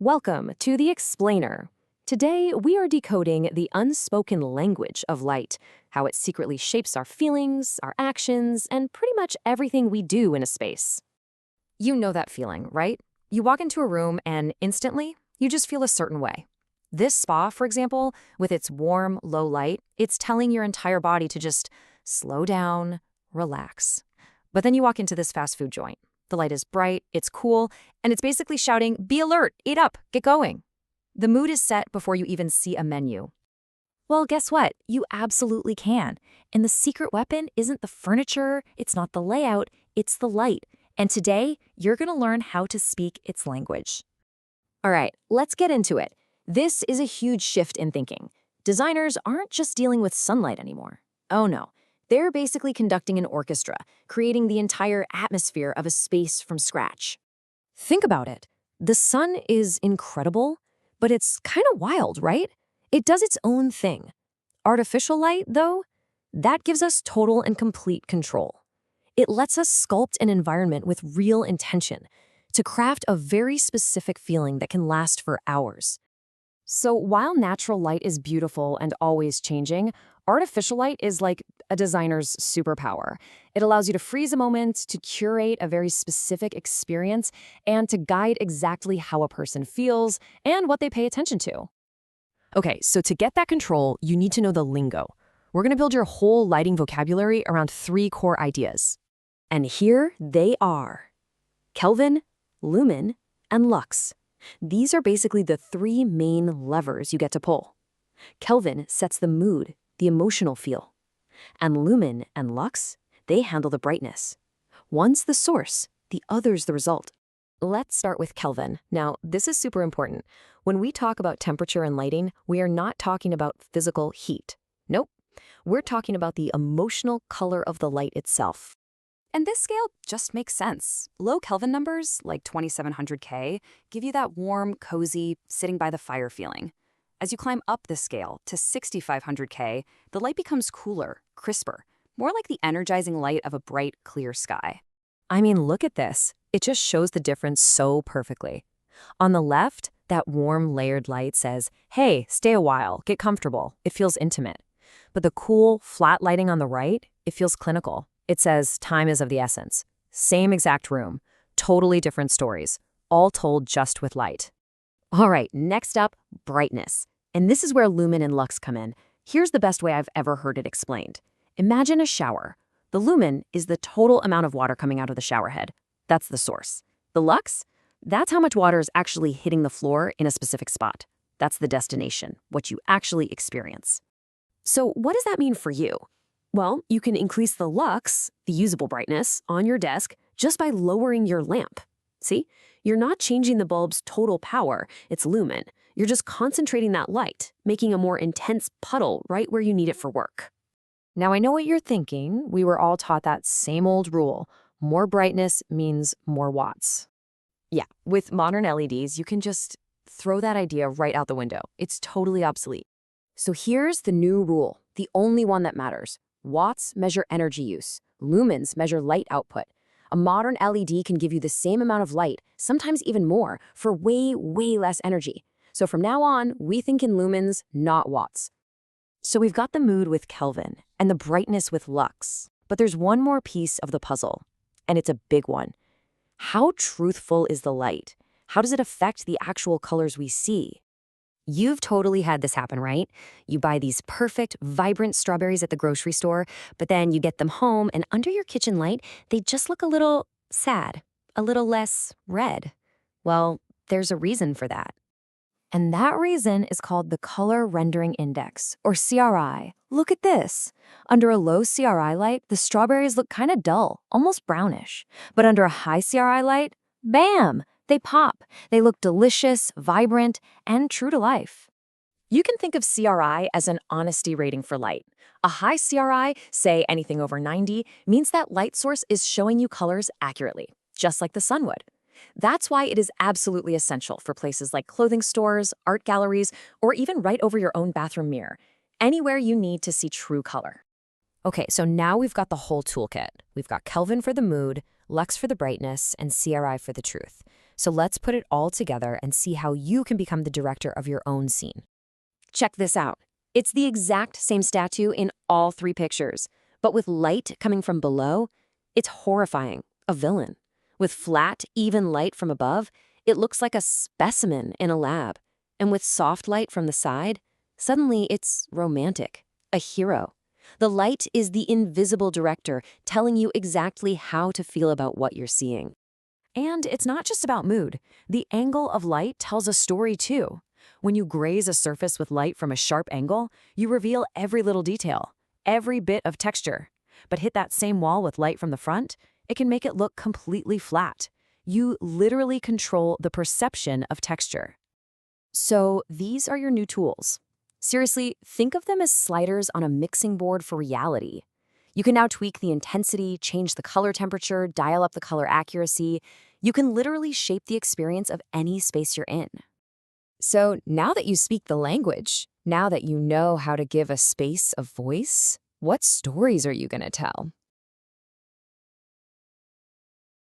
Welcome to the Explainer. Today, we are decoding the unspoken language of light, how it secretly shapes our feelings, our actions, and pretty much everything we do in a space. You know that feeling, right? You walk into a room and instantly, you just feel a certain way. This spa, for example, with its warm, low light, it's telling your entire body to just slow down, relax. But then you walk into this fast food joint. The light is bright, it's cool, and it's basically shouting, "Be alert, eat up, get going." The mood is set before you even see a menu. Well, guess what? You absolutely can. And the secret weapon isn't the furniture, it's not the layout, it's the light. And today, you're going to learn how to speak its language. All right, let's get into it. This is a huge shift in thinking. Designers aren't just dealing with sunlight anymore. Oh no. They're basically conducting an orchestra, creating the entire atmosphere of a space from scratch. Think about it. The sun is incredible, but it's kind of wild, right? It does its own thing. Artificial light, though, that gives us total and complete control. It lets us sculpt an environment with real intention to craft a very specific feeling that can last for hours. So while natural light is beautiful and always changing, artificial light is like a designer's superpower. It allows you to freeze a moment, to curate a very specific experience, and to guide exactly how a person feels and what they pay attention to. Okay, so to get that control, you need to know the lingo. We're going to build your whole lighting vocabulary around 3 core ideas. And here they are: Kelvin, lumen, and lux. These are basically the 3 main levers you get to pull. Kelvin sets the mood, the emotional feel. And lumen and lux, they handle the brightness. One's the source, the other's the result. Let's start with Kelvin. Now, this is super important. When we talk about temperature and lighting, we are not talking about physical heat. Nope. We're talking about the emotional color of the light itself. And this scale just makes sense. Low Kelvin numbers, like 2700 K, give you that warm, cozy, sitting by the fire feeling. As you climb up the scale to 6500 K, the light becomes cooler, crisper, more like the energizing light of a bright, clear sky. I mean, look at this. It just shows the difference so perfectly. On the left, that warm, layered light says, "Hey, stay a while, get comfortable." It feels intimate. But the cool, flat lighting on the right, it feels clinical. It says time is of the essence. Same exact room, totally different stories, all told just with light. All right, next up, brightness. And this is where lumen and lux come in. Here's the best way I've ever heard it explained. Imagine a shower. The lumen is the total amount of water coming out of the shower head. That's the source. The lux, that's how much water is actually hitting the floor in a specific spot. That's the destination, what you actually experience. So what does that mean for you? Well, you can increase the lux, the usable brightness, on your desk just by lowering your lamp. See? You're not changing the bulb's total power, its lumen. You're just concentrating that light, making a more intense puddle right where you need it for work. Now, I know what you're thinking. We were all taught that same old rule. More brightness means more watts. Yeah, with modern LEDs, you can just throw that idea right out the window. It's totally obsolete. So here's the new rule, the only one that matters. Watts measure energy use. Lumens measure light output. A modern LED can give you the same amount of light, sometimes even more, for way, way less energy. So from now on, we think in lumens, not watts. So we've got the mood with Kelvin and the brightness with lux. But there's one more piece of the puzzle, and it's a big one. How truthful is the light? How does it affect the actual colors we see? You've totally had this happen, right? You buy these perfect, vibrant strawberries at the grocery store, but then you get them home and under your kitchen light, they just look a little sad, a little less red. Well, there's a reason for that. And that reason is called the Color Rendering Index, or CRI. Look at this. Under a low CRI light, the strawberries look kind of dull, almost brownish. But under a high CRI light, bam! They pop. They look delicious, vibrant, and true to life. You can think of CRI as an honesty rating for light. A high CRI, say anything over 90, means that light source is showing you colors accurately, just like the sun would. That's why it is absolutely essential for places like clothing stores, art galleries, or even right over your own bathroom mirror, anywhere you need to see true color. Okay, so now we've got the whole toolkit. We've got Kelvin for the mood, lux for the brightness, and CRI for the truth. So let's put it all together and see how you can become the director of your own scene. Check this out. It's the exact same statue in all three pictures, but with light coming from below, it's horrifying, a villain. With flat, even light from above, it looks like a specimen in a lab. And with soft light from the side, suddenly it's romantic, a hero. The light is the invisible director telling you exactly how to feel about what you're seeing. And it's not just about mood. The angle of light tells a story too. When you graze a surface with light from a sharp angle, you reveal every little detail, every bit of texture. But hit that same wall with light from the front, it can make it look completely flat. You literally control the perception of texture. So these are your new tools. Seriously, think of them as sliders on a mixing board for reality. You can now tweak the intensity, change the color temperature, dial up the color accuracy. You can literally shape the experience of any space you're in. So now that you speak the language, now that you know how to give a space a voice, what stories are you going to tell?